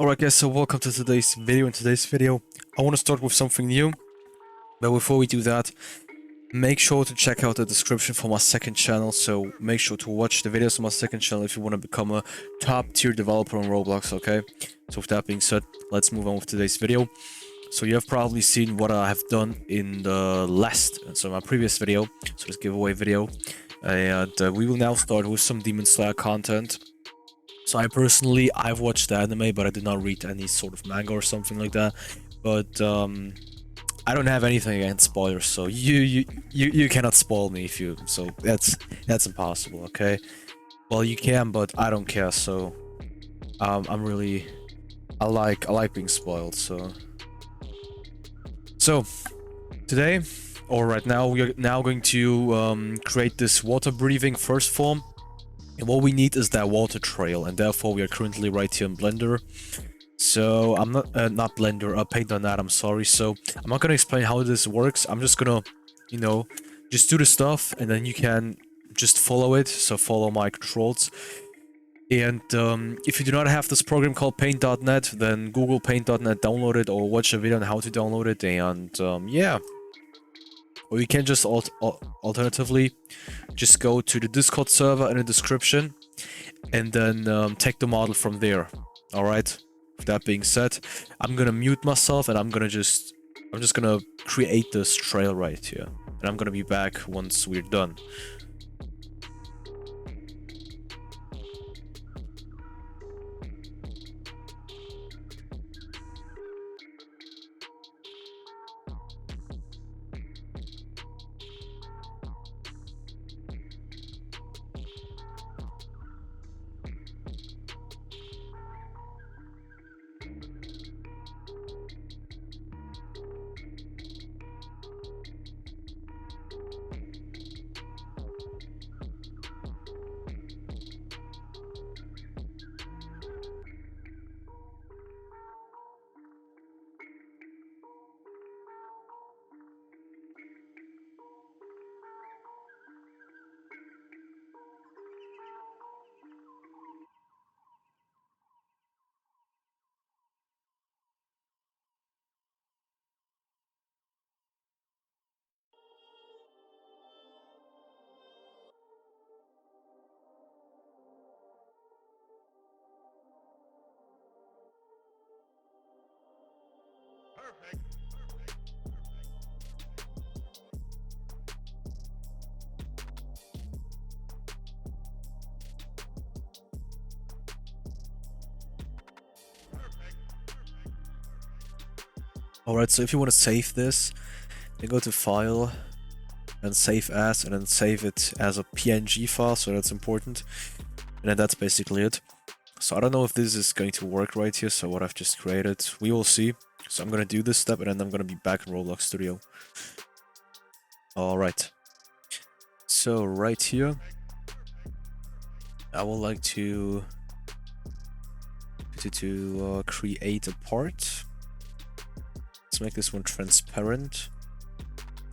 Alright guys, so welcome to today's video. In today's video, I want to start with something new, but before we do that, make sure to check out the description for my second channel, so make sure to watch the videos on my second channel if you want to become a top tier developer on Roblox, okay? So with that being said, let's move on with today's video. So you have probably seen what I have done in the my previous video, so this giveaway video, and we will now start with some Demon Slayer content. So I've watched the anime, but I did not read any sort of manga or something like that. But I don't have anything against spoilers, so you cannot spoil me if you. So that's impossible. Okay. Well, you can, but I don't care. So I'm really I like being spoiled. So today or right now we are now going to create this water breathing first form. And what we need is that water trail, and therefore we are currently right here in Blender. So I'm not Blender, Paint.net, I'm sorry. So I'm not gonna explain how this works. I'm just gonna, just do the stuff, and then you can just follow it. So follow my controls. And if you do not have this program called Paint.net, then Google Paint.net, download it, or watch a video on how to download it. And yeah. Or you can just alternatively just go to the Discord server in the description and then take the model from there. Alright? With that being said, I'm gonna mute myself and I'm just gonna create this trail right here. And I'm gonna be back once we're done. Alright, so if you want to save this, then go to File, and Save As, and then save it as a PNG file, so that's important. And then that's basically it. So I don't know if this is going to work right here, so what I've just created, we will see. So I'm gonna do this step and then I'm gonna be back in Roblox Studio. Alright. So right here, I would like to create a part. Let's make this one transparent.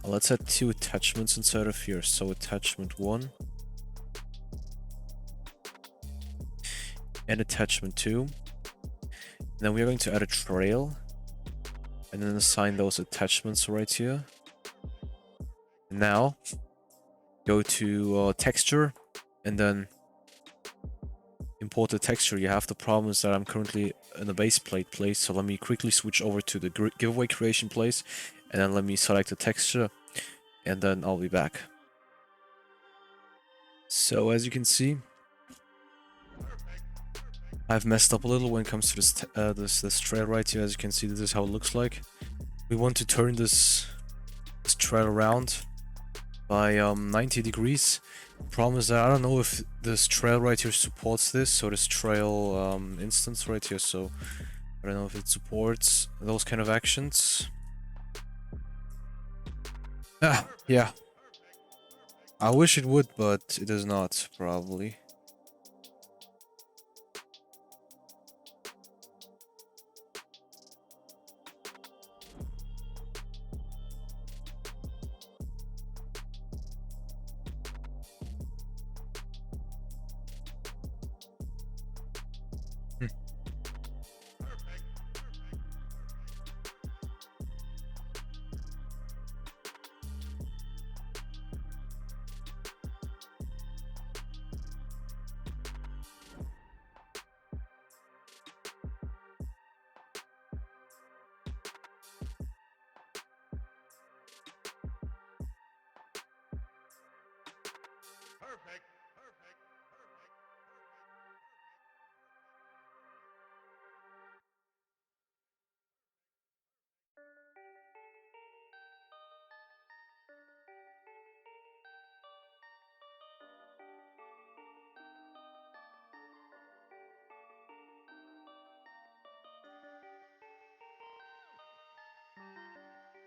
Let's add two attachments inside of here. So attachment 1 and attachment 2. And then we are going to add a trail and then assign those attachments right here. Now go to texture and then import the texture. You have the problem is that I'm currently in the base plate place, so let me quickly switch over to the giveaway creation place and then let me select the texture and then I'll be back. So as you can see, I've messed up a little when it comes to this trail right here. As you can see, this is how it looks like. We want to turn this trail around by 90 degrees. Problem is that I don't know if this trail right here supports this, so this trail instance right here, so I don't know if it supports those kind of actions. Yeah. I wish it would, but it does not, probably.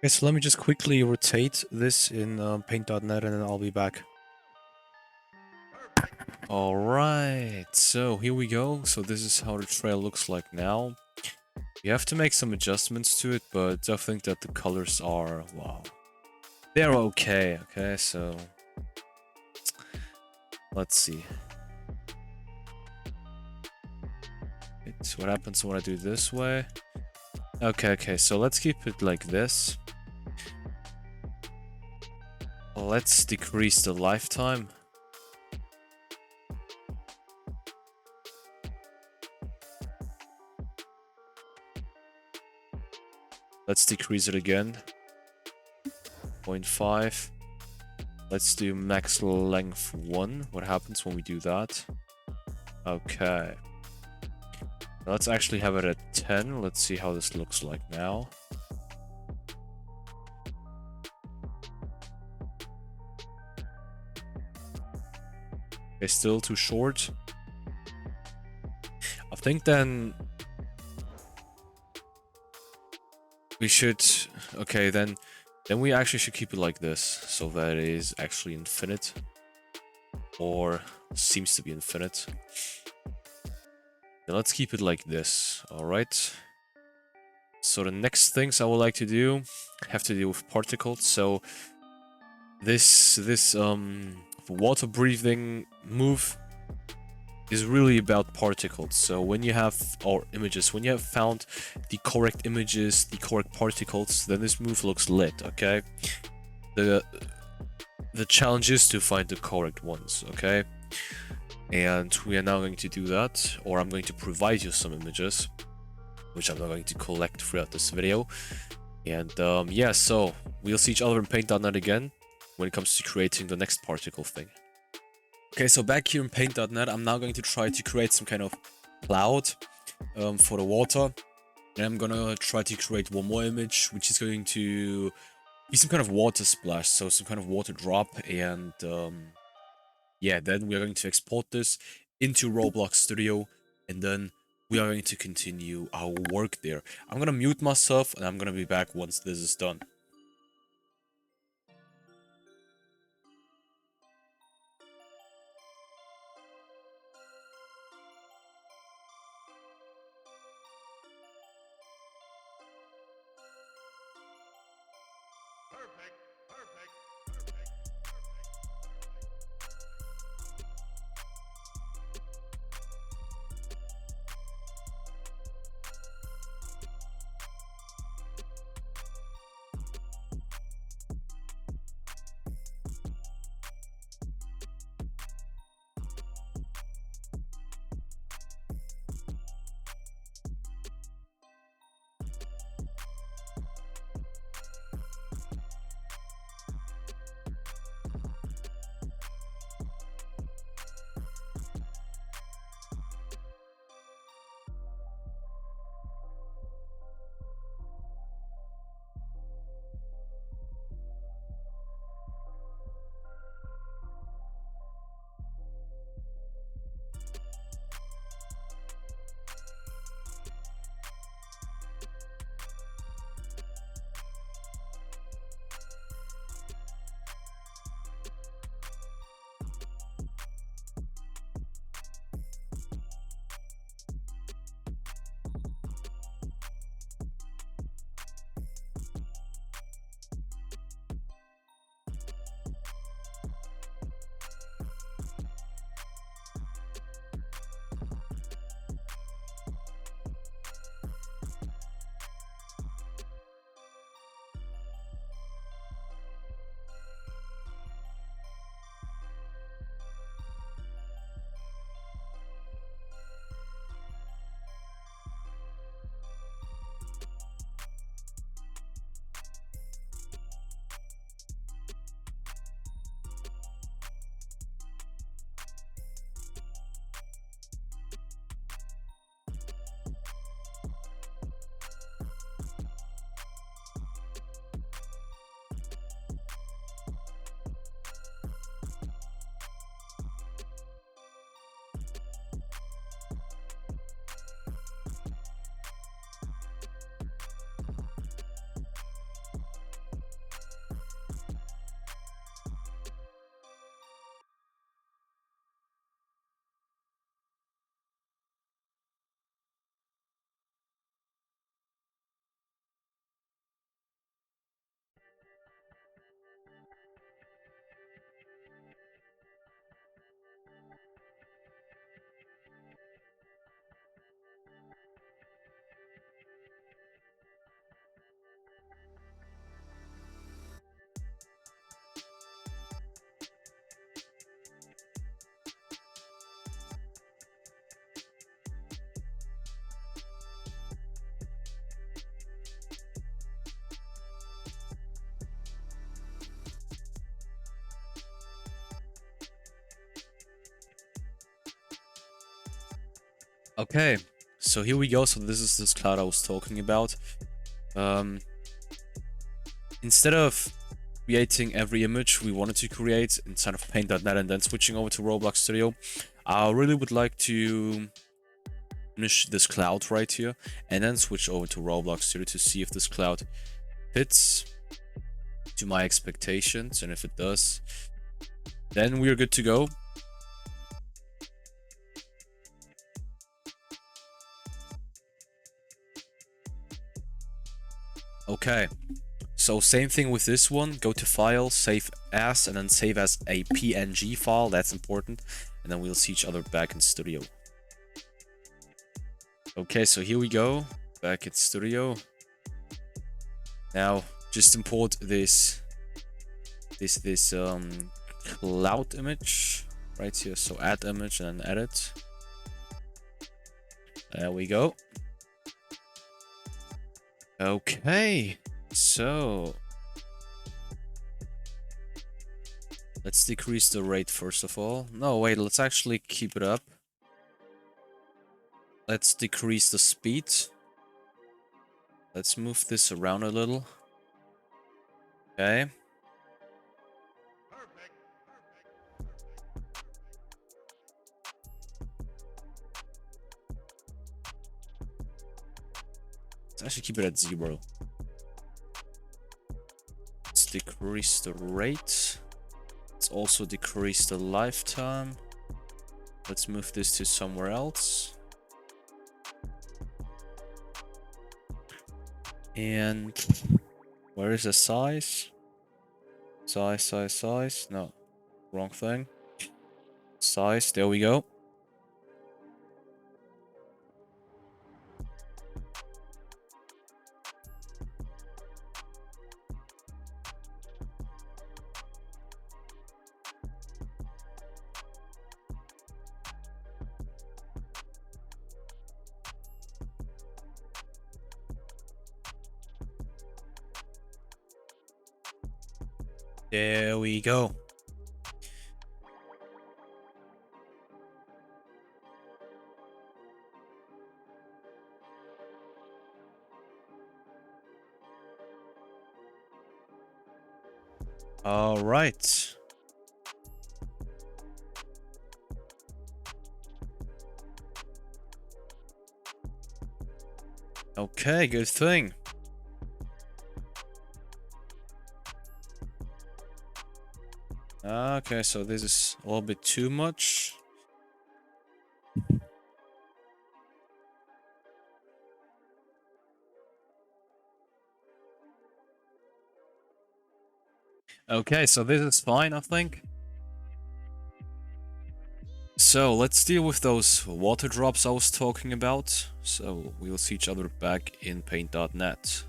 Okay, so let me just quickly rotate this in paint.net and then I'll be back. Alright, so here we go. So this is how the trail looks like now. You have to make some adjustments to it, but I think that the colors are, wow. They're okay, so... Let's see. It's what happens when I do this way. Okay, so let's keep it like this. Let's decrease the lifetime. Let's decrease it again. 0.5. Let's do max length 1. What happens when we do that? Okay. Let's actually have it at 10. Let's see how this looks like now. Okay, still too short. I think then we should... Okay, then we actually should keep it like this, so that it is actually infinite. Or seems to be infinite. Then let's keep it like this, alright? So the next things I would like to do have to do with particles. So this water breathing move is really about particles. So when you have when you have found the correct images, the correct particles, then this move looks lit, okay? The challenge is to find the correct ones, okay? And we are now going to do that, or I'm going to provide you some images, which I'm not going to collect throughout this video. And yeah, so we'll see each other in paint.net again when it comes to creating the next particle thing. Okay, so back here in paint.net, I'm now going to try to create some kind of cloud for the water. And I'm gonna try to create one more image, which is going to be some kind of water splash, so some kind of water drop. And yeah, then we are going to export this into Roblox Studio, and then we are going to continue our work there. I'm gonna mute myself, and I'm gonna be back once this is done. Okay, so here we go. So this is this cloud I was talking about. Instead of creating every image we wanted to create inside of paint.net and then switching over to Roblox Studio, I really would like to finish this cloud right here and then switch over to Roblox Studio to see if this cloud fits to my expectations, and if it does, then we're good to go. Okay, so same thing with this one. Go to File, Save As, and then save as a PNG file. That's important. And then we'll see each other back in Studio. Okay, so here we go. Back in Studio. Now, just import this cloud image right here. So add image and then edit. There we go. Okay, so let's decrease the rate first of all. No, wait, let's actually keep it up. Let's decrease the speed. Let's move this around a little. Okay. Let's actually keep it at 0. Let's decrease the rate. Let's also decrease the lifetime. Let's move this to somewhere else. And where is the size? Size. No, wrong thing. Size, there we go. There we go. All right. Okay, good thing. Okay, so this is a little bit too much. Okay, so this is fine, I think. So let's deal with those water drops I was talking about. So we'll see each other back in paint.net.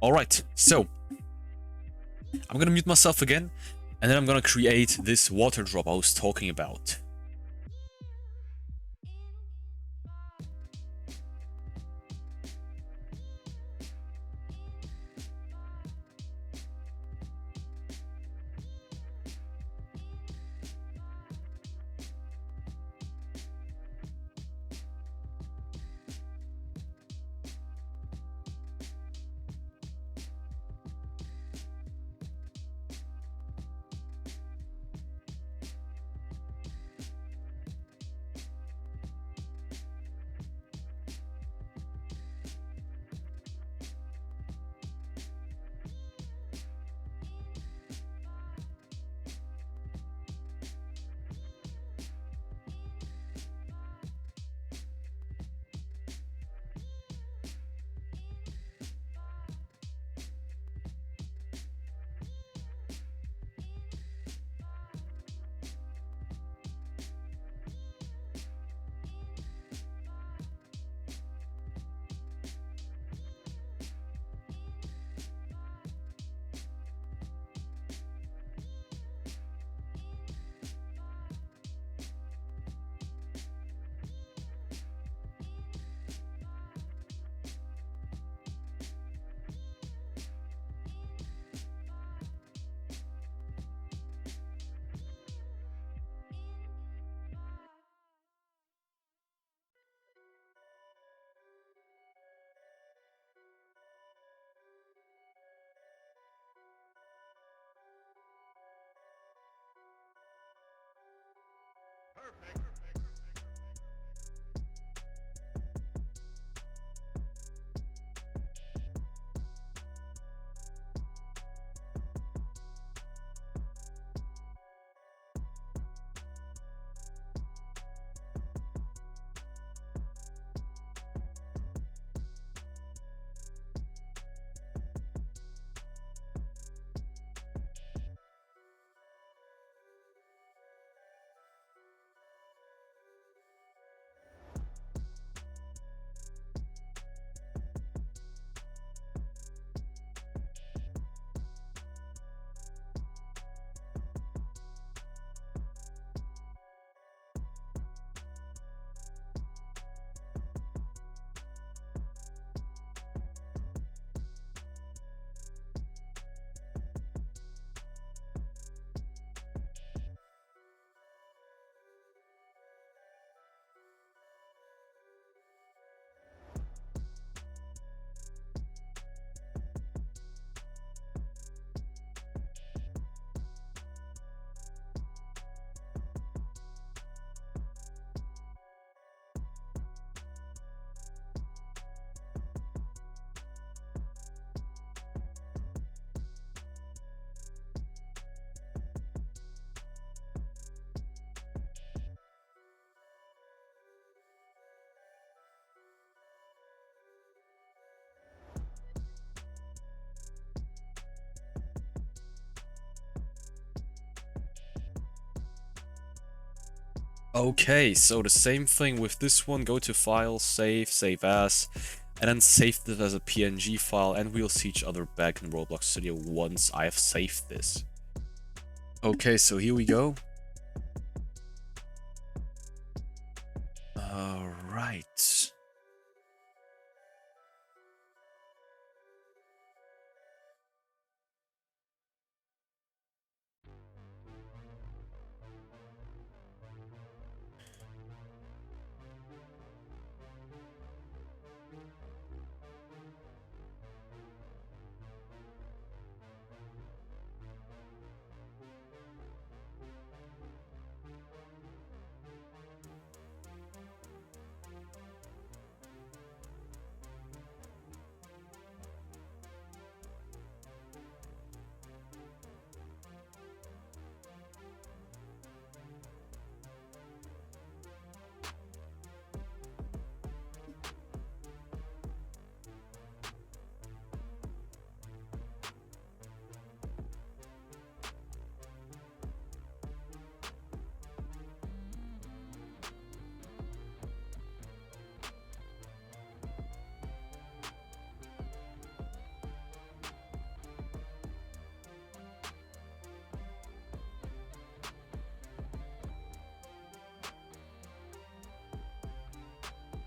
Alright, so I'm gonna mute myself again, and then I'm gonna create this water drop I was talking about. Okay, so the same thing with this one. Go to File, Save As, and then save this as a PNG file, and we'll see each other back in Roblox Studio once I have saved this. Okay, so here we go. Alright.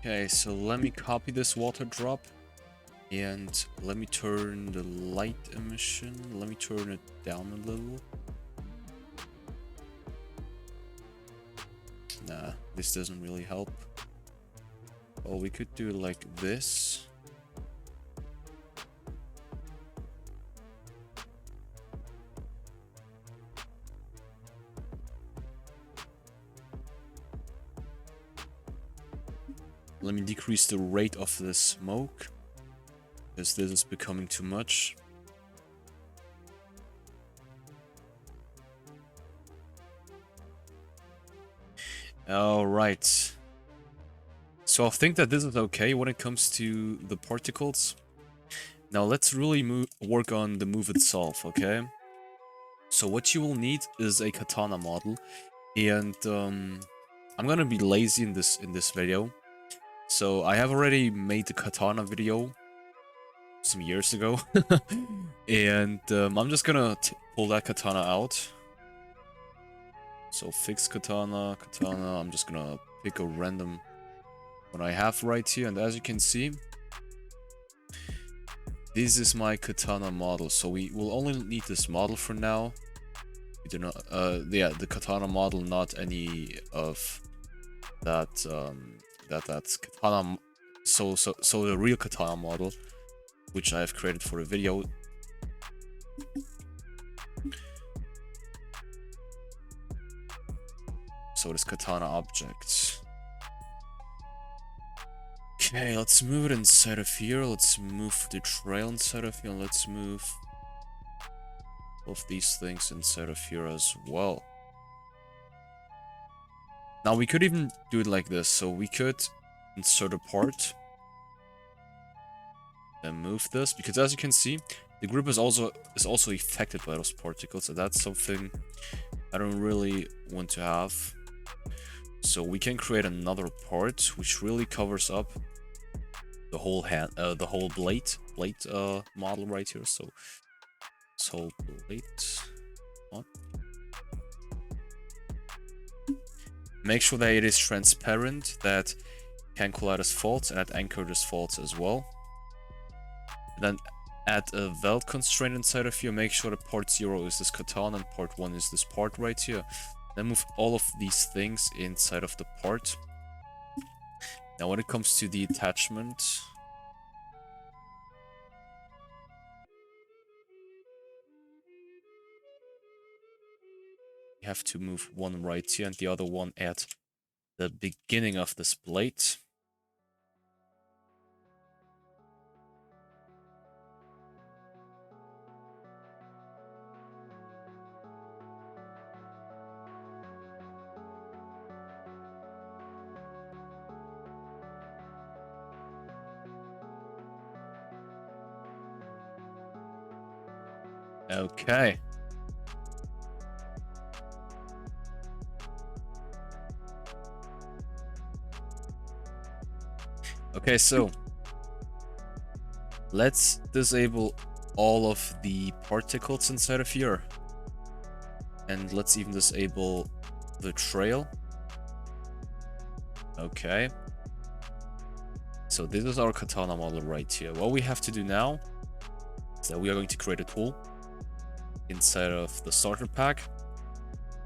Okay, so let me copy this water drop. And let me turn the light emission, let me turn it down a little. Nah, this doesn't really help. Well, we could do like this. Let me decrease the rate of the smoke, because this is becoming too much. Alright. So I think that this is okay when it comes to the particles. Now let's really work on the move itself, okay? So what you will need is a katana model, and I'm gonna be lazy in this video. So I have already made the katana video some years ago, and I'm just gonna pull that katana out. So fix katana, I'm just gonna pick a random one I have right here, and as you can see, this is my katana model. So we will only need this model for now. We do not, yeah, the katana model, not any of that, that's katana. So the real katana model, which I have created for the video. So this katana object. Okay, let's move it inside of here. Let's move the trail inside of here. Let's move both these things inside of here as well. Now we could even do it like this. So we could insert a part and move this, because as you can see, the grip is also affected by those particles, so that's something I don't really want to have. So we can create another part which really covers up the whole hand, the whole blade model right here. So this whole blade on. Make sure that it is transparent, that can collide as faults, and that anchored as faults as well. And then add a weld constraint inside of here. Make sure that part 0 is this katana and part 1 is this part right here. Then move all of these things inside of the part. Now when it comes to the attachment, you have to move one right here and the other one at the beginning of this plate. Okay. Okay, so let's disable all of the particles inside of here. And let's even disable the trail. Okay. So this is our katana model right here. What we have to do now is that we are going to create a tool inside of the starter pack.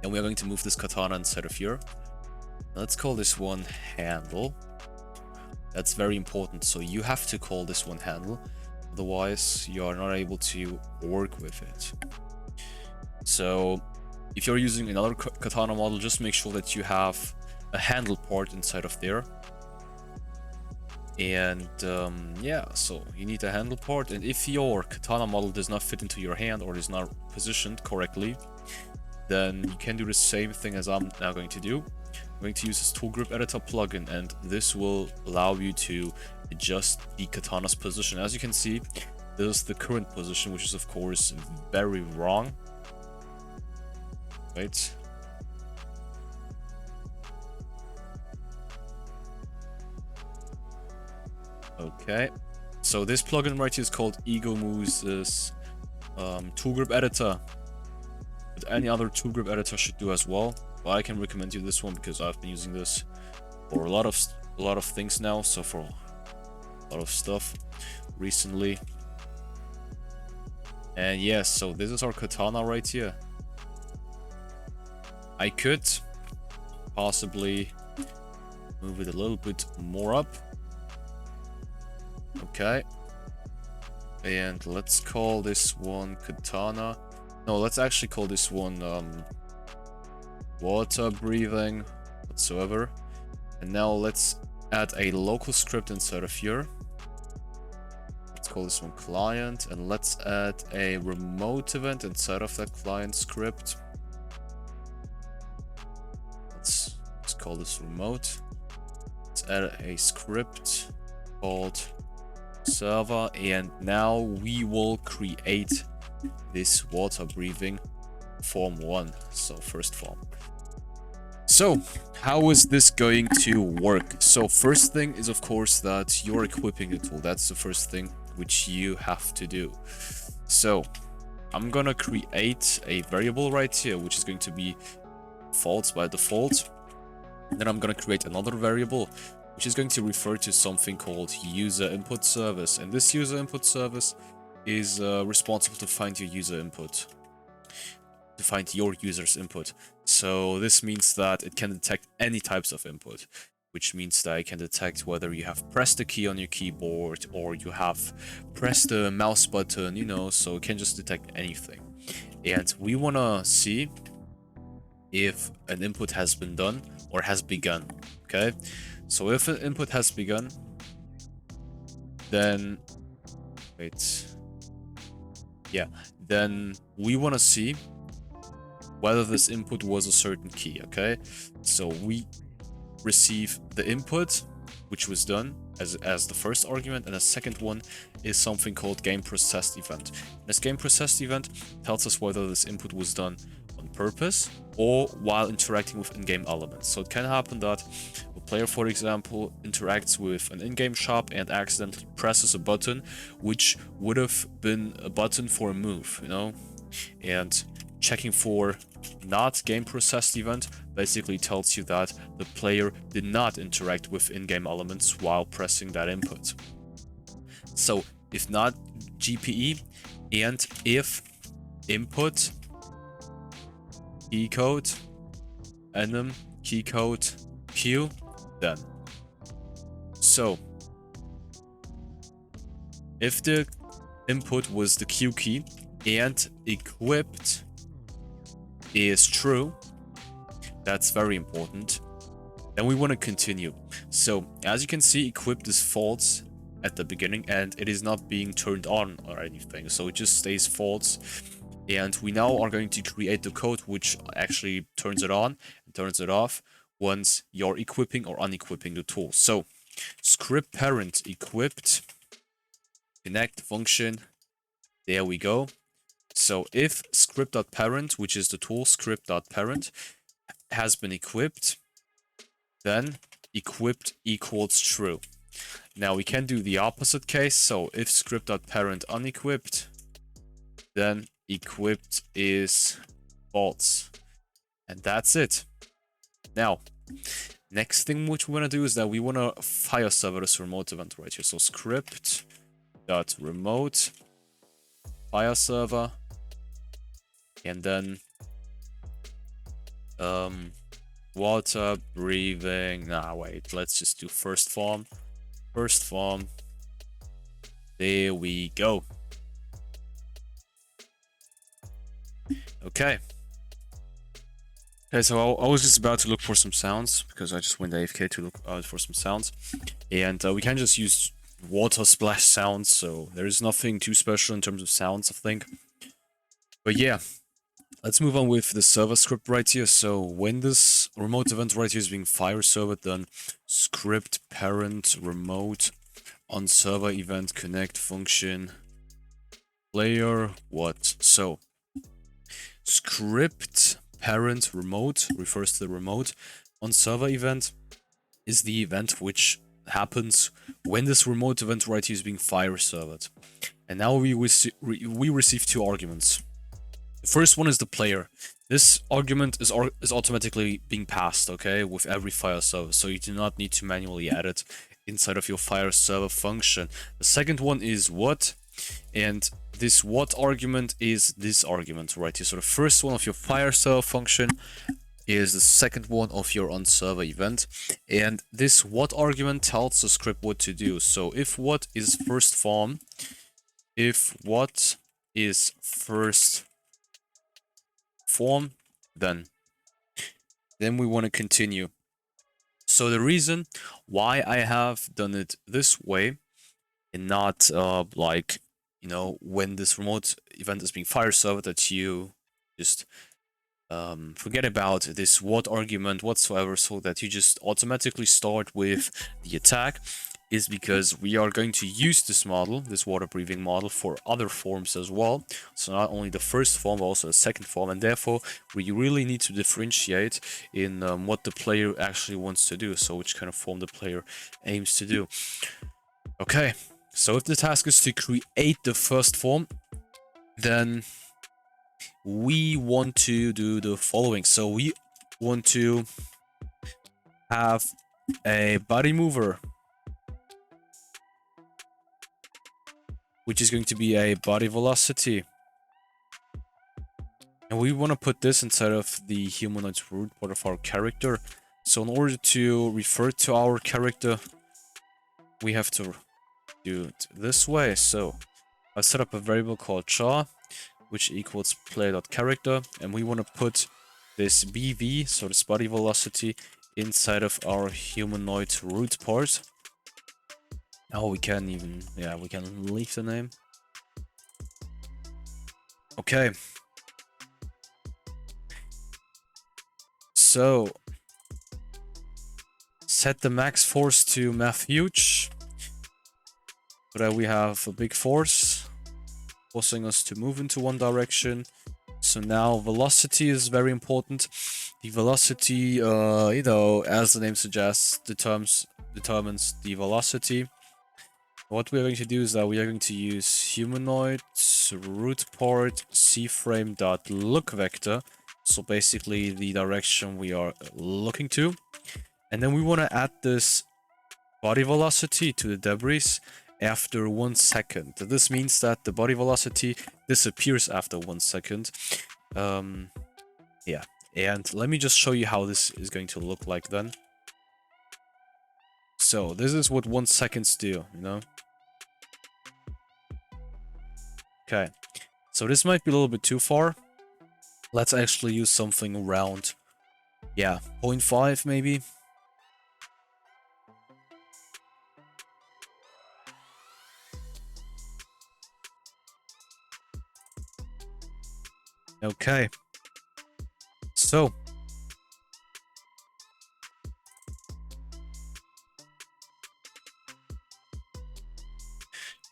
And we are going to move this katana inside of here. Let's call this one handle. That's very important. So you have to call this one handle. Otherwise, you are not able to work with it. So if you're using another katana model, just make sure that you have a handle part inside of there. And yeah, so you need a handle part. And if your katana model does not fit into your hand or is not positioned correctly, then you can do the same thing as I'm now going to do. I'm going to use this tool grip editor plugin, and this will allow you to adjust the katana's position. As you can see, this is the current position, which is of course very wrong. Right? Okay. So this plugin right here is called Ego Moose's tool grip editor. But any other tool grip editor should do as well. But I can recommend you this one because I've been using this for a lot of things now. So for a lot of stuff recently. And yes, so this is our katana right here. I could possibly move it a little bit more up. Okay. And let's call this one katana. No, let's actually call this one water breathing whatsoever. And now let's add a local script inside of here. Let's call this one client, and let's add a remote event inside of that client script. Let's call this remote. Let's add a script called server, and now we will create this water breathing form 1, so first form. So how is this going to work? So first thing is of course that you're equipping the tool. That's the first thing which you have to do. So I'm gonna create a variable right here which is going to be false by default. And then I'm gonna create another variable which is going to refer to something called user input service, and this user input service is responsible to find your user input, to find your user's input. So this means that it can detect any types of input, which means that it can detect whether you have pressed a key on your keyboard or you have pressed the mouse button, you know, so it can just detect anything. And we want to see if an input has been done or has begun. Okay, so if an input has begun, then then we want to see whether this input was a certain key. Okay, so we receive the input which was done as the first argument, and the second one is something called game processed event. This game processed event tells us whether this input was done on purpose or while interacting with in-game elements. So it can happen that a player, for example, interacts with an in-game shop and accidentally presses a button which would have been a button for a move, you know, and checking for not game processed event basically tells you that the player did not interact with in-game elements while pressing that input. So if not GPE, and if input key code enum key code q, then so if the input was the q key and equipped is true, that's very important, then we want to continue. So as you can see, equipped is false at the beginning and it is not being turned on or anything, so it just stays false. And we now are going to create the code which actually turns it on and turns it off once you're equipping or unequipping the tool. So script parent equipped connect function, there we go. So if script.parent, which is the tool script.parent, has been equipped, then equipped equals true. Now we can do the opposite case. So if script.parent unequipped, then equipped is false. And that's it. Now, next thing which we want to do is that we want to fire server this remote event right here. So script.remote fire server, and then water breathing. Nah, wait, let's just do first form. First form. There we go. Okay. Okay, so I was just about to look for some sounds, because I just went AFK to look out for some sounds. And we can just use water splash sounds, so there is nothing too special in terms of sounds, I think. But yeah, let's move on with the server script right here. So when this remote event right here is being fire servered, then script parent remote on server event connect function player what? So script parent remote refers to the remote on server event is the event which happens when this remote event right here is being fire servered. And now we receive two arguments. The first one is the player. This argument is automatically being passed, okay, with every fire server, so you do not need to manually add it inside of your fire server function. The second one is what, and this what argument is this argument right here. So the first one of your fire server function is the second one of your on server event, and this what argument tells the script what to do. So if what is first form, then we want to continue. So the reason why I have done it this way and not like, you know, when this remote event is being fire served, that you just forget about this what argument whatsoever, so that you just automatically start with the attack, is because we are going to use this model, this water breathing model, for other forms as well. So not only the first form, but also the second form, and therefore we really need to differentiate in what the player actually wants to do, so which kind of form the player aims to do. Okay, so if the task is to create the first form, then we want to do the following. So we want to have a body mover, which is going to be a body velocity. And we want to put this inside of the humanoid's root part of our character. So in order to refer to our character, we have to do it this way. So I set up a variable called char, which equals player.character, and we want to put this BV, so this body velocity, inside of our humanoid root part. Now we can even, yeah, we can leave the name. Okay. So set the max force to math huge, so that we have a big force forcing us to move into one direction. So now velocity is very important. The velocity, you know, as the name suggests, determines the velocity. What we are going to do is that we are going to use humanoid root part cframe.look vector. So basically the direction we are looking to. And then we want to add this body velocity to the debris after 1 second. This means that the body velocity disappears after 1 second. Yeah, and let me just show you how this is going to look like then. So this is what 1 seconds do, you know? Okay, so this might be a little bit too far. Let's actually use something around, yeah, 0.5 maybe. Okay, so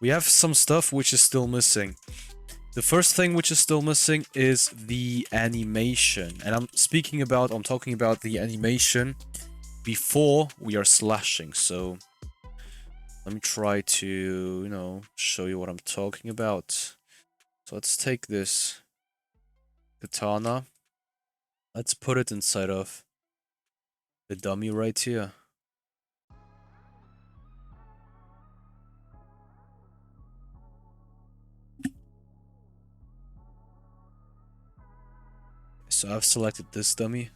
we have some stuff which is still missing. The first thing which is still missing is the animation, and I'm talking about the animation before we are slashing. So Let me try to, you know, show you what I'm talking about. So let's take this katana. Let's put it inside of the dummy right here. So I've selected this dummy.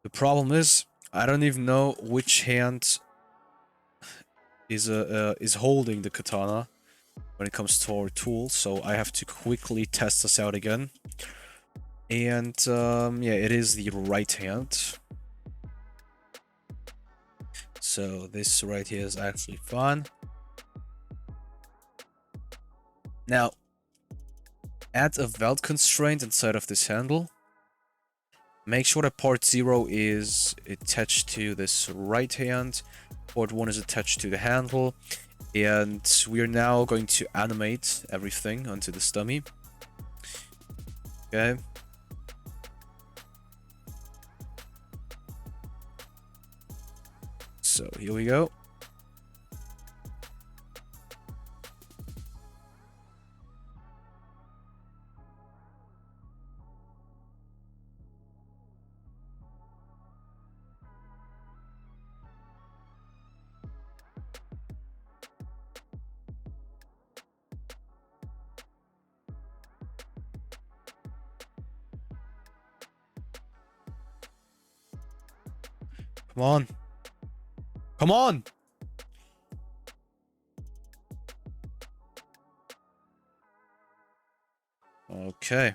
The problem is, I don't even know which hand is holding the katana when it comes to our tool, so I have to quickly test this out again. And yeah, it is the right hand. So this right here is actually fun. Now, add a weld constraint inside of this handle. Make sure that part 0 is attached to this right hand, part 1 is attached to the handle, and we are now going to animate everything onto this dummy. Okay. So here we go. Come on. Come on! Okay.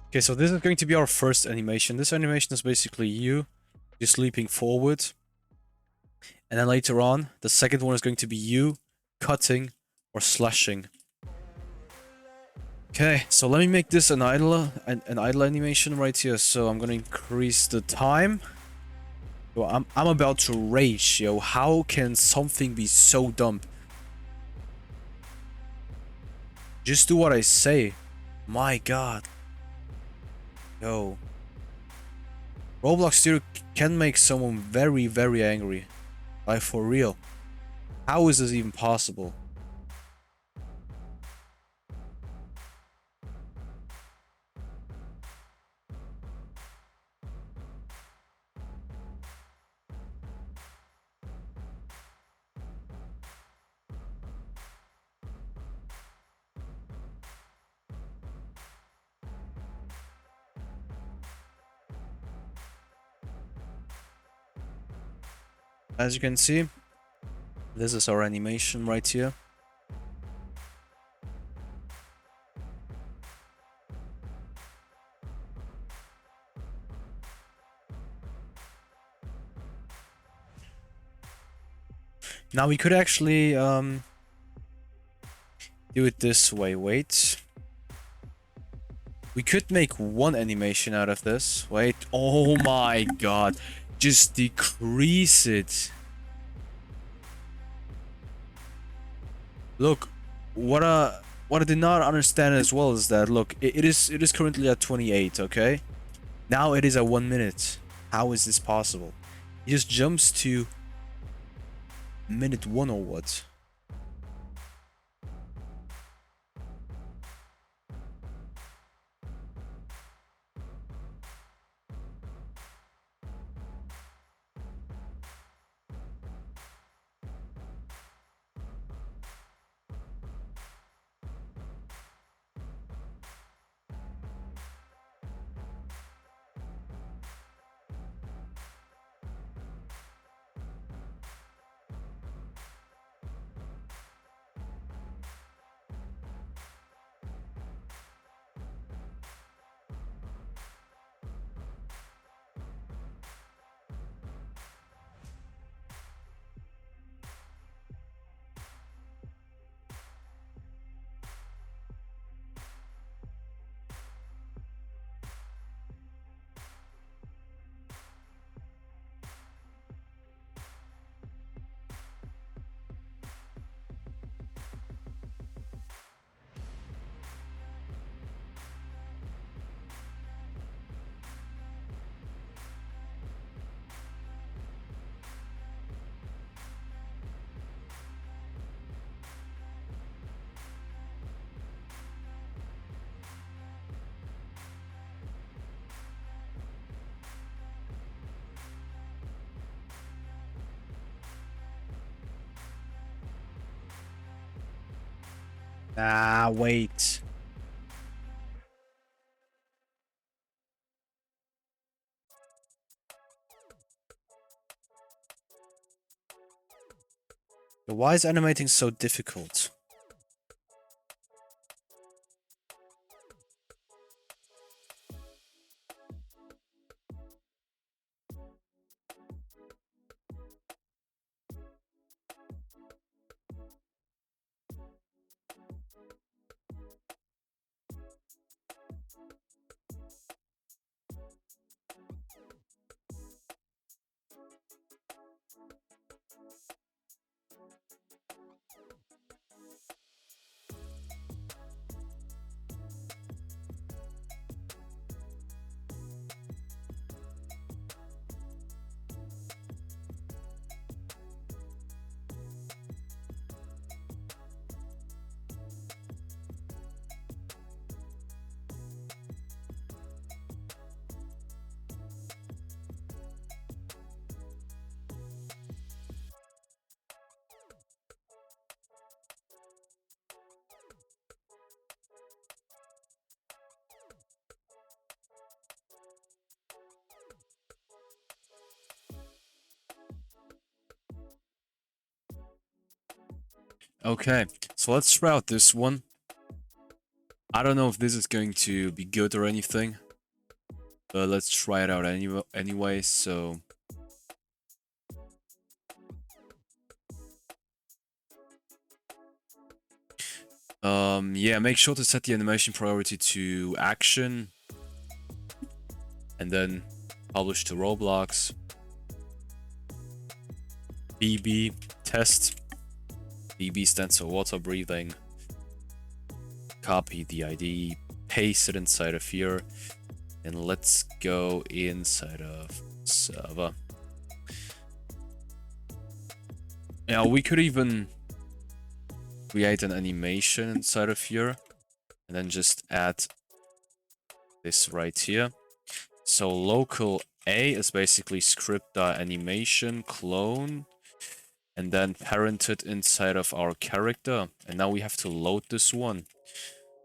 Okay, so this is going to be our first animation. This animation is basically you just leaping forward. And then later on, the second one is going to be you cutting or slashing. Okay, so let me make this an idle animation right here. So I'm gonna increase the time. Yo, I'm about to rage, yo. How can something be so dumb? Just do what I say. My god. Yo. Roblox Studio can make someone very, very angry. Like, for real. How is this even possible? As you can see, this is our animation right here. Now we could actually do it this way. Wait. We could make one animation out of this. Wait. Oh my god. Just decrease it. Look, what I did not understand as well is that, look, it is currently at 28, okay? Now it is at 1 minute. How is this possible? It just jumps to minute 1 or what? Ah, wait. Why is animating so difficult? Okay, so let's try out this one. I don't know if this is going to be good or anything, but let's try it out anyway, so... yeah, make sure to set the animation priority to action, and then publish to Roblox. BB, test. BB stands for water breathing. Copy the ID, paste it inside of here, and let's go inside of server. Now we could even create an animation inside of here, and then just add this right here. So local A is basically script.animation clone, and then parented inside of our character. And now we have to load this one.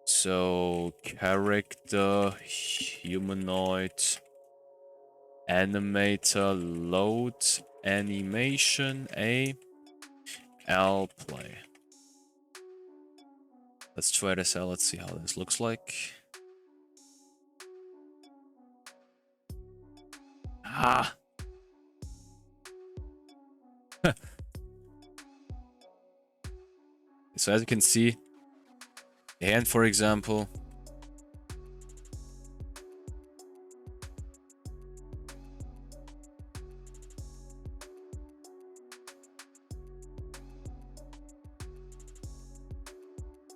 So character, humanoid, animator, load, animation, A, L, play. Let's try this out, let's see how this looks like. Ah! So as you can see, the hand, for example,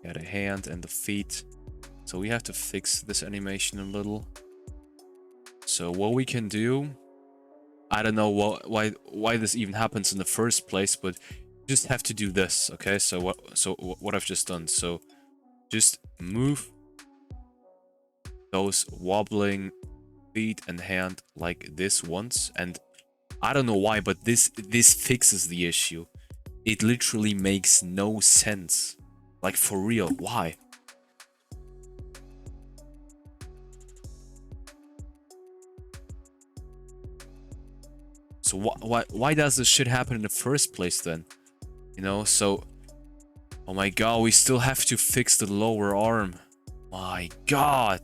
got a hand and the feet. So we have to fix this animation a little. So what we can do, I don't know why this even happens in the first place, but you just have to do this, okay? So what I've just done. So just move those wobbling feet and hand like this once, and I don't know why, but this fixes the issue. It literally makes no sense. Like, for real, why? So why does this shit happen in the first place then? You know, so... Oh my god, we still have to fix the lower arm. My god!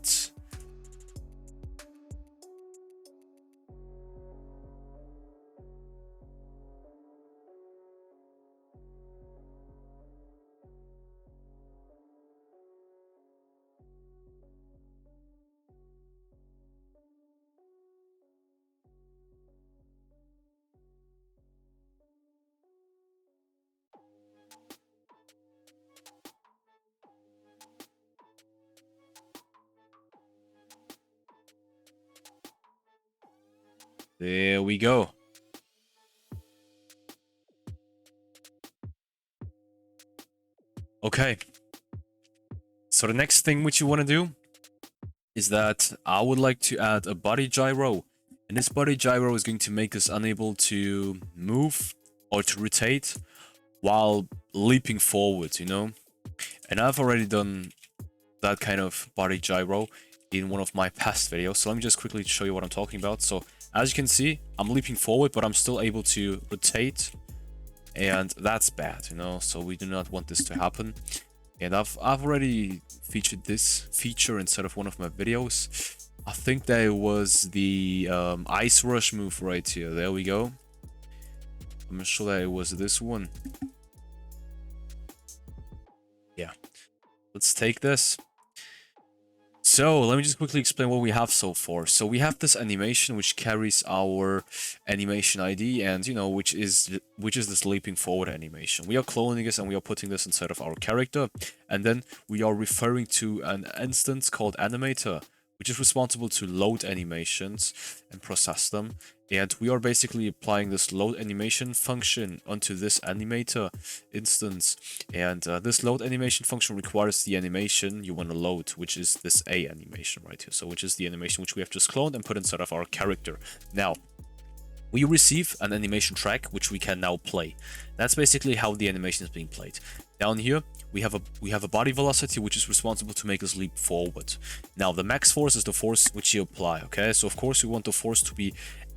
There we go. Okay. So the next thing which you want to do is that I would like to add a body gyro. And this body gyro is going to make us unable to move or to rotate while leaping forward, you know? And I've already done that kind of body gyro in one of my past videos. So let me just quickly show you what I'm talking about. So as you can see, I'm leaping forward, but I'm still able to rotate. And that's bad, you know, so we do not want this to happen. And I've already featured this feature inside of one of my videos. I think that it was the Ice Rush move right here. There we go. I'm sure that it was this one. Yeah. Let's take this. So let me just quickly explain what we have so far. So we have this animation which carries our animation ID, and you know, which is this leaping forward animation. We are cloning this and we are putting this inside of our character, and then we are referring to an instance called animator, which is responsible to load animations and process them. And we are basically applying this load animation function onto this animator instance. And this load animation function requires the animation you want to load, which is this A animation right here. So which is the animation which we have just cloned and put inside of our character. Now, we receive an animation track which we can now play. That's basically how the animation is being played. Down here, we have a body velocity which is responsible to make us leap forward. Now, the max force is the force which you apply, okay? So of course we want the force to be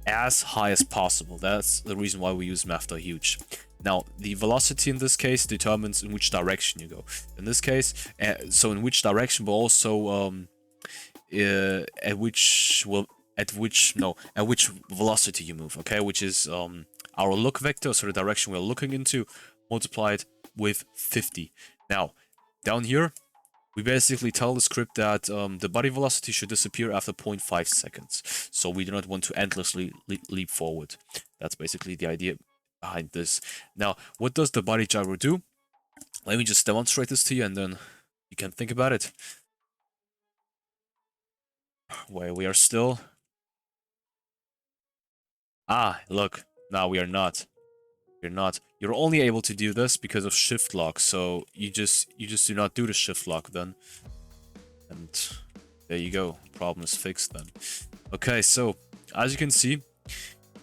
as high as possible. That's the reason why we use MERTO huge. Now, the velocity in this case determines in which direction you go. In this case, so in which direction, but also at which velocity you move, okay? Which is our look vector, so the direction we're looking into, multiplied with 50. Now, down here, we basically tell the script that the body velocity should disappear after 0.5 seconds. So we do not want to endlessly leap forward. That's basically the idea behind this. Now, what does the body gyro do? Let me just demonstrate this to you and then you can think about it. Where we are still. Ah, look. Now we are not. You're not. You're only able to do this because of shift lock. So you just do not do the shift lock then. And there you go. Problem is fixed then. Okay, so as you can see,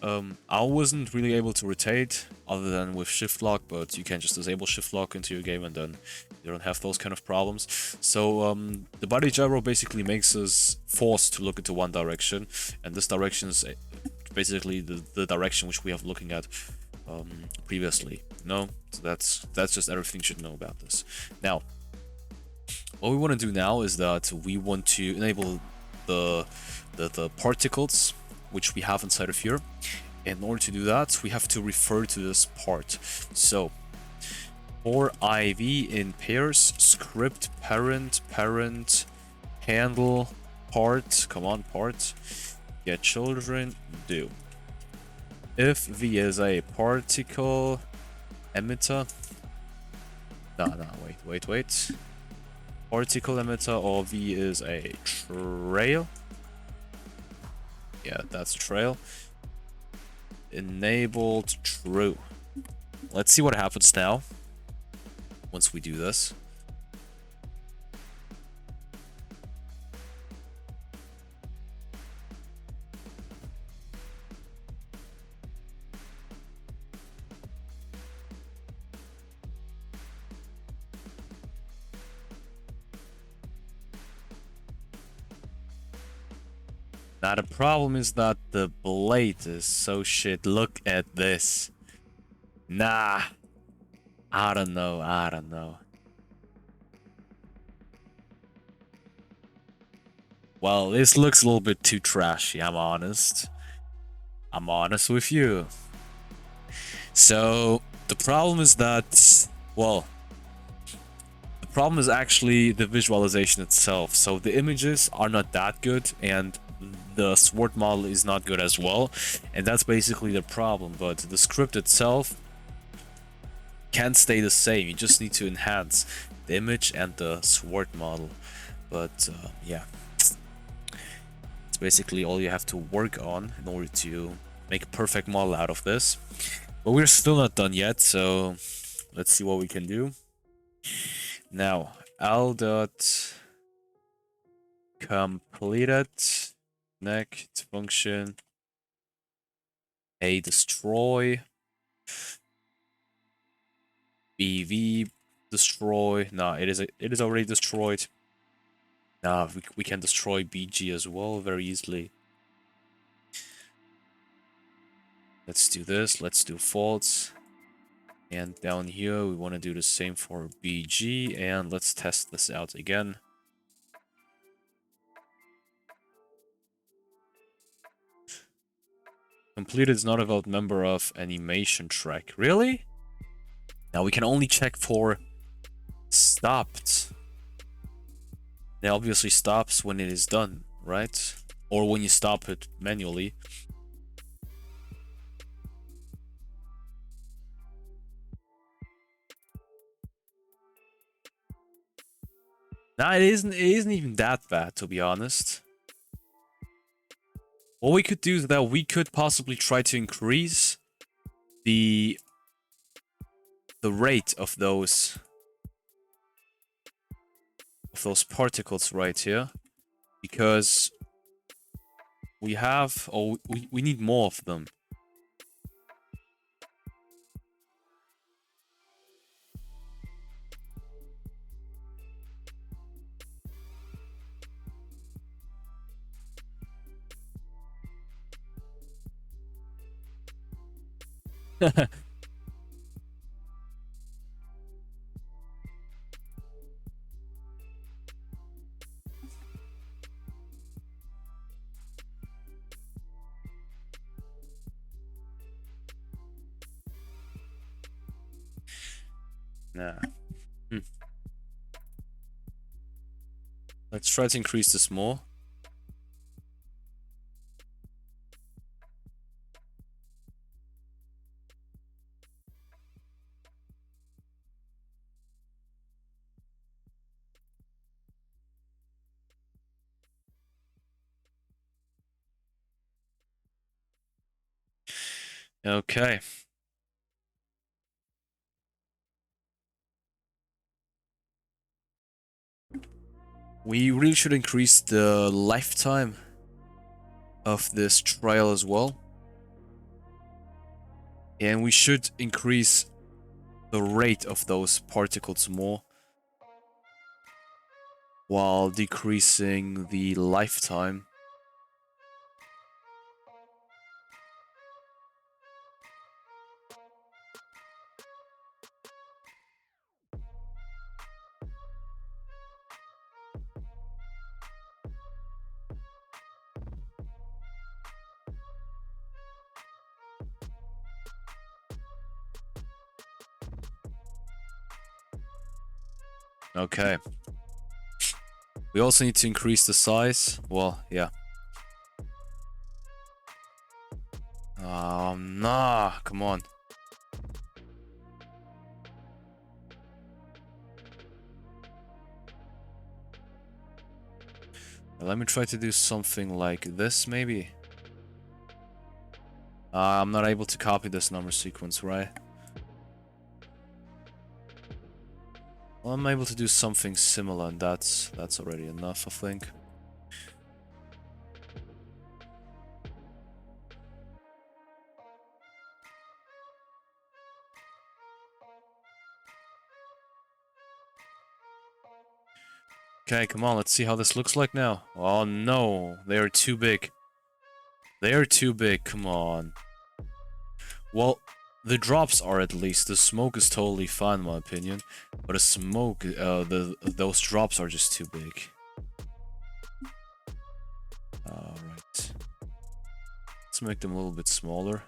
I wasn't really able to rotate other than with shift lock, but you can just disable shift lock into your game and then you don't have those kind of problems. So the body gyro basically makes us forced to look into one direction, and this direction is basically the direction which we have looking at previously. No, so that's just everything you should know about this. Now, what we want to do now is that we want to enable the particles which we have inside of here. In order to do that, we have to refer to this part. So for IV in pairs, script parent handle part, come on, part, get children, do. If V is a particle emitter, no, wait. Particle emitter, or V is a trail. Yeah, that's trail. Enabled true. Let's see what happens now once we do this. Now the problem is that the blade is so shit. Look at this. Nah. I don't know. Well, this looks a little bit too trashy, I'm honest. I'm honest with you. So, the problem is that, well, the problem is actually the visualization itself. So the images are not that good, and the sword model is not good as well, and that's basically the problem. But the script itself can stay the same. You just need to enhance the image and the sword model. But yeah, it's basically all you have to work on in order to make a perfect model out of this. But we're still not done yet, so let's see what we can do. Now, L dot completed connect function a destroy BV destroy. Nah, it is already destroyed. Nah, we can destroy BG as well very easily. Let's do this. Let's do faults. And down here, we want to do the same for BG. And let's test this out again. Completed is not a valid member of animation track. Really? Now we can only check for stopped. It obviously stops when it is done, right? Or when you stop it manually. Nah, it isn't even that bad, to be honest. What we could do is that we could possibly try to increase the rate of those particles right here, because we have, or we need more of them. Nah. Let's try to increase this more. Okay. We really should increase the lifetime of this trial as well. And we should increase the rate of those particles more, while decreasing the lifetime. Okay. We also need to increase the size. Well, yeah. Nah, come on. Let me try to do something like this, maybe. I'm not able to copy this number sequence, right? Well, I'm able to do something similar, and that's already enough, I think. Okay, come on, let's see how this looks like now. Oh no, they are too big. They are too big, come on. Well, the drops are at least. The smoke is totally fine, in my opinion. But the smoke, those drops are just too big. Alright. Let's make them a little bit smaller.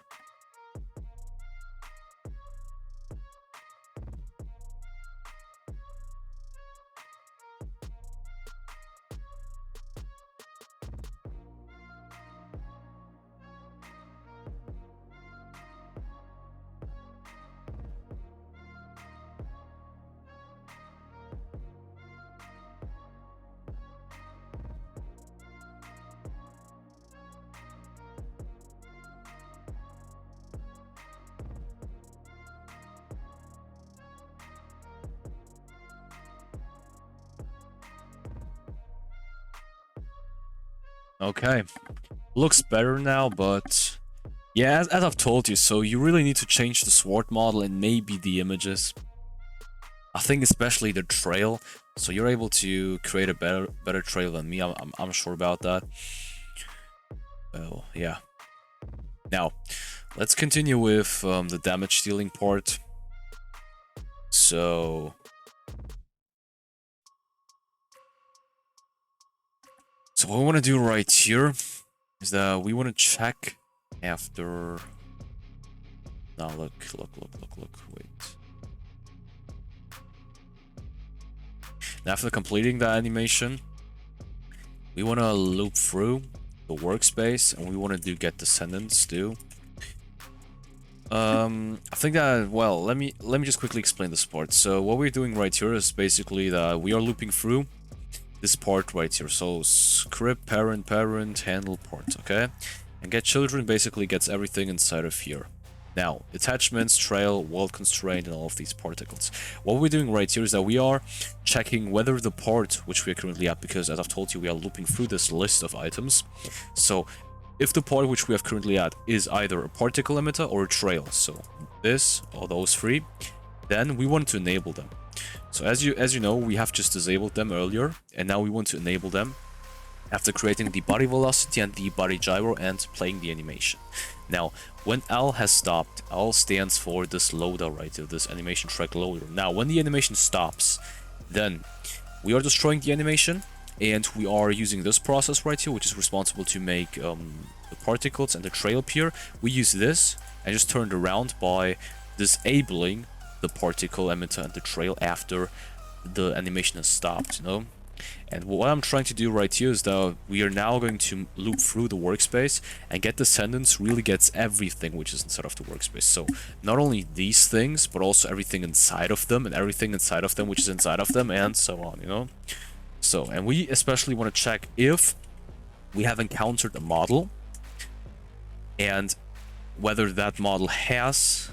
Okay. Looks better now, but... yeah, as I've told you, so you really need to change the sword model and maybe the images. I think especially the trail. So you're able to create a better trail than me. I'm sure about that. Well, yeah. Now, let's continue with the damage dealing part. So what we want to do right here is that we want to check after... Now look, wait. Now after completing the animation, we want to loop through the workspace and we want to do get descendants too. I think that, well, let me just quickly explain this part. So what we're doing right here is basically that we are looping through this part right here. So script parent handle part, okay? And get children basically gets everything inside of here. Now, attachments, trail, world constraint, and all of these particles. What we're doing right here is that we are checking whether the part which we are currently at, because as I've told you, we are looping through this list of items. So if the part which we are currently at is either a particle emitter or a trail, so this or those three, then we want to enable them. So as you know, we have just disabled them earlier, and now we want to enable them after creating the body velocity and the body gyro and playing the animation. Now, when L has stopped, L stands for this loader right here, this animation track loader. Now, when the animation stops, then we are destroying the animation, and we are using this process right here, which is responsible to make the particles and the trail appear. We use this and just turn it around by disabling the particle emitter and the trail after the animation has stopped, you know? And what I'm trying to do right here is that we are now going to loop through the workspace, and get descendants really gets everything which is inside of the workspace. So not only these things, but also everything inside of them, and everything inside of them which is inside of them, and so on, you know? So, and we especially want to check if we have encountered a model, and whether that model has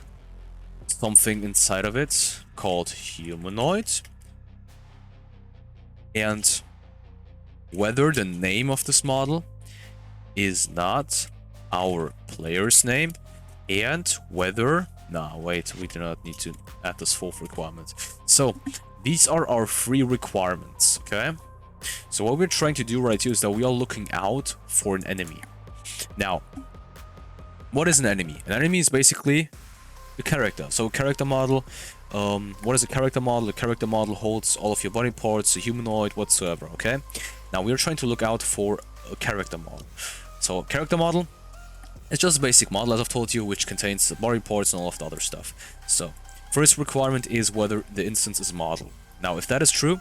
something inside of it called humanoid, and whether the name of this model is not our player's name, and whether... Nah, wait, we do not need to add this fourth requirement. So, these are our three requirements, okay? So what we're trying to do right here is that we are looking out for an enemy. Now, what is an enemy? An enemy is basically a character. So a character model... what is a character model? A character model holds all of your body parts, a humanoid, whatsoever, okay? Now, we're trying to look out for a character model. So, a character model is just a basic model, as I've told you, which contains the body parts and all of the other stuff. So, first requirement is whether the instance is model. Now, if that is true,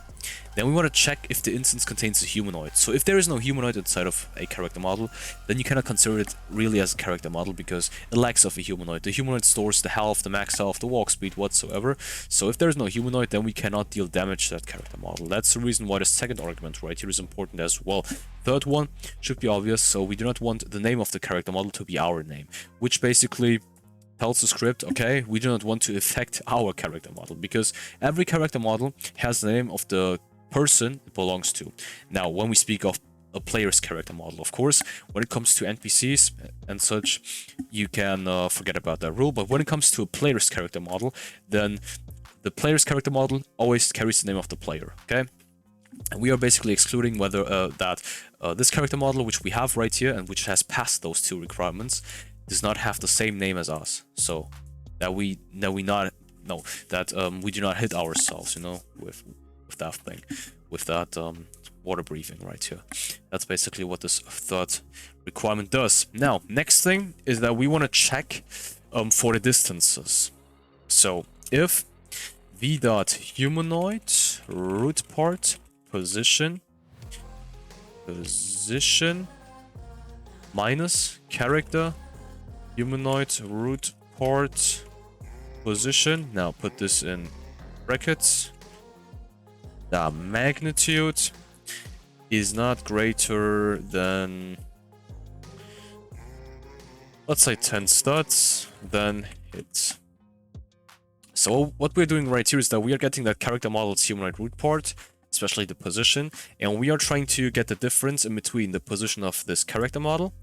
then we want to check if the instance contains a humanoid. So if there is no humanoid inside of a character model, then you cannot consider it really as a character model, because it lacks of a humanoid. The humanoid stores the health, the max health, the walk speed, whatsoever. So if there is no humanoid, then we cannot deal damage to that character model. That's the reason why the second argument right here is important as well. Third one should be obvious, so we do not want the name of the character model to be our name, which basically tells the script, okay, we do not want to affect our character model, because every character model has the name of the person it belongs to. Now, when we speak of a player's character model, of course, when it comes to NPCs and such, you can forget about that rule, but when it comes to a player's character model, then the player's character model always carries the name of the player, okay? And we are basically excluding whether this character model, which we have right here, and which has passed those two requirements, does not have the same name as us, so that we do not hit ourselves, you know, with that thing, with that water breathing right here. That's basically what this third requirement does. Now, next thing is that we want to check for the distances. So if v.humanoid root part position minus character humanoid root part position, now put this in brackets, the magnitude is not greater than, let's say 10 studs, then hit. So what we're doing right here is that we are getting that character model's humanoid root part, especially the position, and we are trying to get the difference in between the position of this character model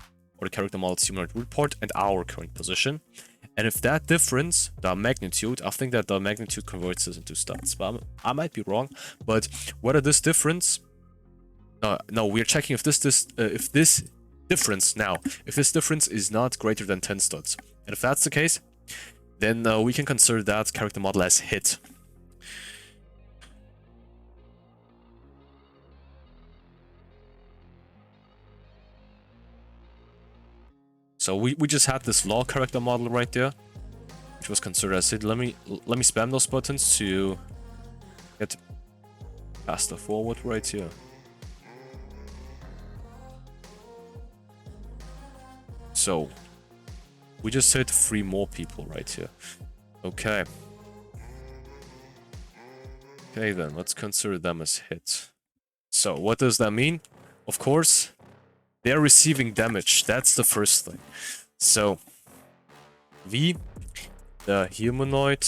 or the character model's humanoid report, and our current position. And if that difference, the magnitude, I think that the magnitude converts this into stats, but I might be wrong. But whether this difference, no, we're checking if this difference is not greater than 10 studs. And if that's the case, then we can consider that character model as hit. So we just had this law character model right there, which was considered as hit. Let me spam those buttons to get faster forward right here. So we just hit 3 more people right here. Okay. Okay then, let's consider them as hit. So what does that mean? Of course, they're receiving damage. That's the first thing. So we, the humanoid,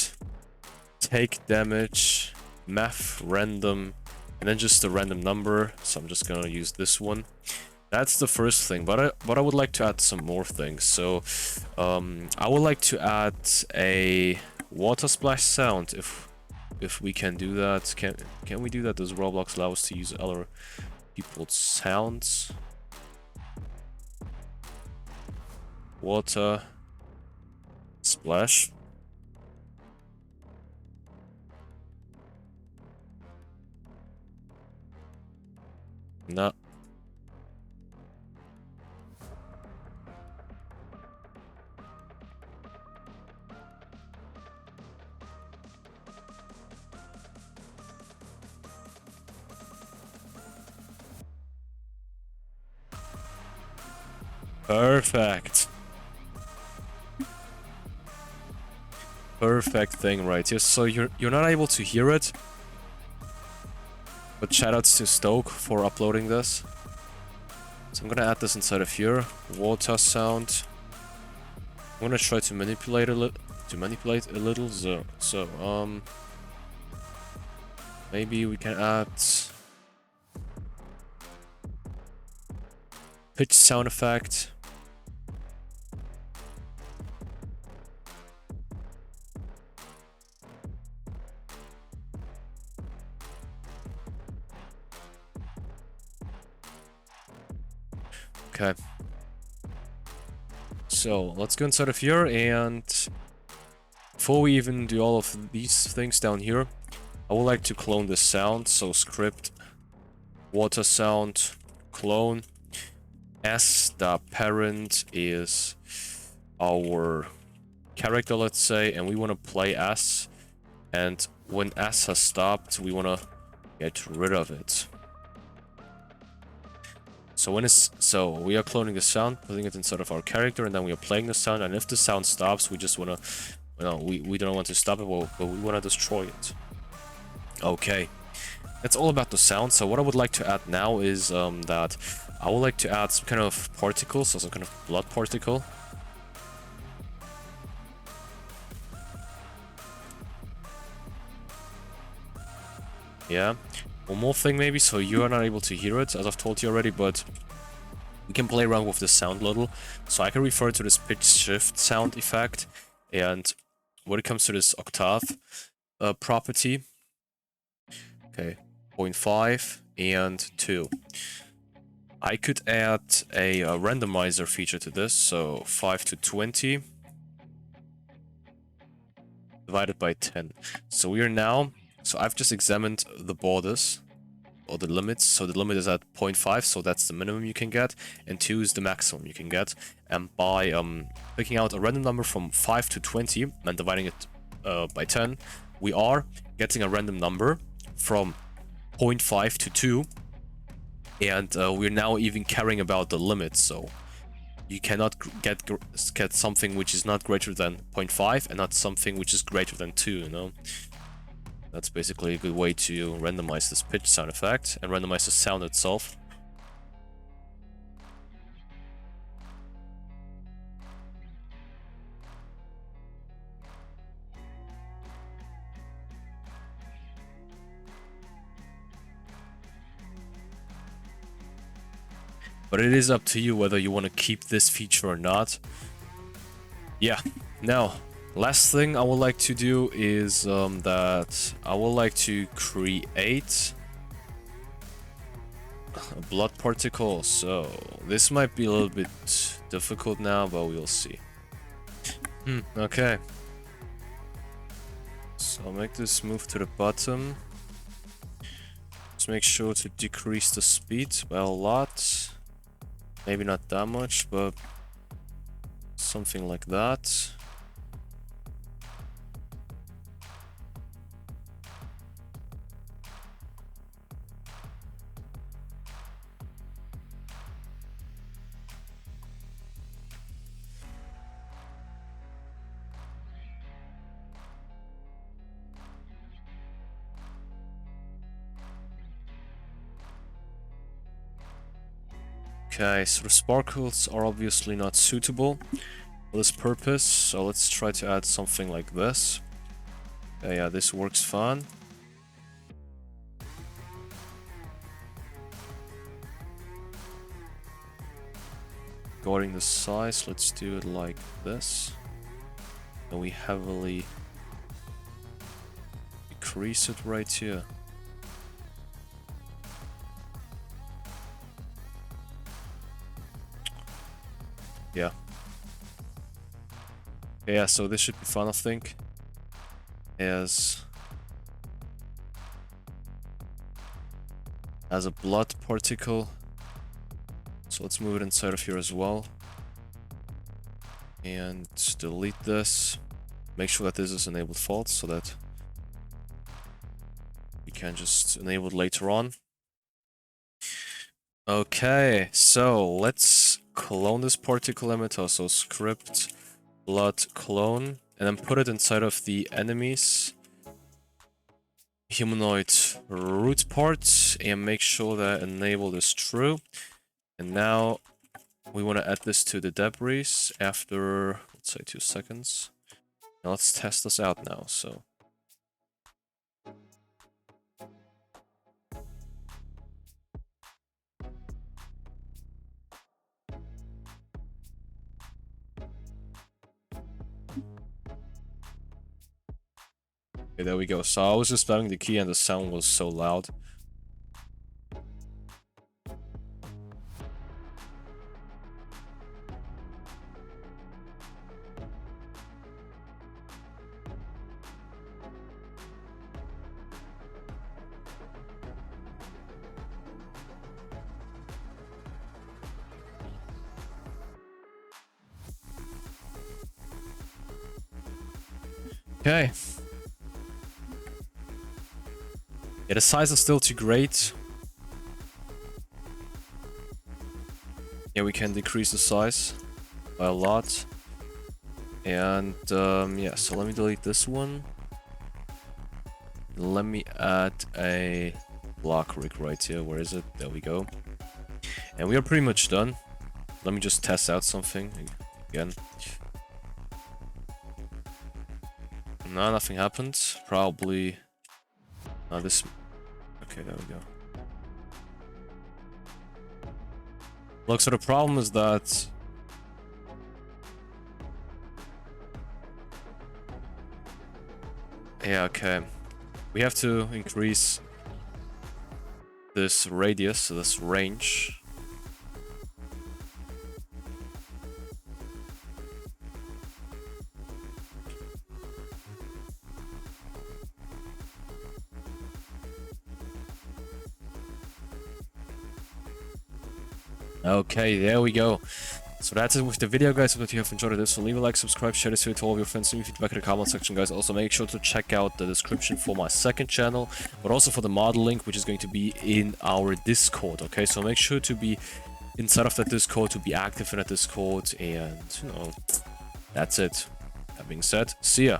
take damage, math random, and then just a random number. So I'm just gonna use this one. That's the first thing, but I would like to add some more things. So I would like to add a water splash sound if we can do that. Can we do that? Does Roblox allow us to use other people's sounds? Water splash. No. Perfect. Perfect thing right here. So you're not able to hear it. But shoutouts to Stoke for uploading this. So I'm gonna add this inside of here. Water sound. I'm gonna try to manipulate a little. So maybe we can add pitch sound effect. Okay. So let's go inside of here, and before we even do all of these things down here, I would like to clone this sound. So script water sound clone. S, the parent, is our character, let's say, and we want to play S. And when S has stopped, we want to get rid of it. So we are cloning the sound, putting it inside of our character, and then we are playing the sound. And if the sound stops, we just want to, we don't want to stop it, but we want to destroy it. Okay, that's all about the sound. So what I would like to add now is that I would like to add some kind of particles, so some kind of blood particle. Yeah. One more thing maybe, so you are not able to hear it, as I've told you already, but we can play around with the sound a little. So I can refer to this pitch shift sound effect, and when it comes to this octave property, okay, 0.5 and 2. I could add a randomizer feature to this, so 5 to 20 divided by 10. So we are now, so I've just examined the borders, or the limits. So the limit is at 0.5, so that's the minimum you can get, and 2 is the maximum you can get. And by picking out a random number from 5 to 20 and dividing it by 10, we are getting a random number from 0.5 to 2. And we're now even caring about the limit, so you cannot get something which is not greater than 0.5 and not something which is greater than 2, you know? That's basically a good way to randomize this pitch sound effect and randomize the sound itself. But it is up to you whether you want to keep this feature or not. Yeah, now, last thing I would like to do is that I would like to create a blood particle. So this might be a little bit difficult now, but we'll see. Okay. So I'll make this move to the bottom. Just make sure to decrease the speed by a lot. Maybe not that much, but something like that. Okay, so the sparkles are obviously not suitable for this purpose, so let's try to add something like this. Okay, yeah, this works fine. Regarding the size, let's do it like this. And we heavily decrease it right here. Yeah. Yeah, so this should be fun, I think. As a blood particle. So let's move it inside of here as well. And delete this. Make sure that this is enabled false so that we can just enable it later on. Okay, so let's clone this particle emitter. So script blood clone, and then put it inside of the enemy's humanoid root part, and make sure that enable is true. And now we want to add this to the debris after, let's say, 2 seconds. Now let's test this out now. So okay, there we go. So I was just spamming the key and the sound was so loud. Okay. Yeah, the size is still too great. Yeah, we can decrease the size by a lot. And yeah, so let me delete this one. Let me add a block rig right here. Where is it? There we go. And we are pretty much done. Let me just test out something again. No, nothing happened. Probably... No, this... Okay, there we go. Look, so the problem is that... Yeah, okay. We have to increase this radius, this range. Okay, there we go. So that's it with the video, guys. I hope you have enjoyed this. So leave a like, subscribe, share this video to all of your friends, leave feedback in the comment section, guys. Also make sure to check out the description for my second channel, but also for the model link, which is going to be in our Discord. Okay, so make sure to be inside of that Discord, to be active in that Discord, and you know, that's it. That being said, see ya.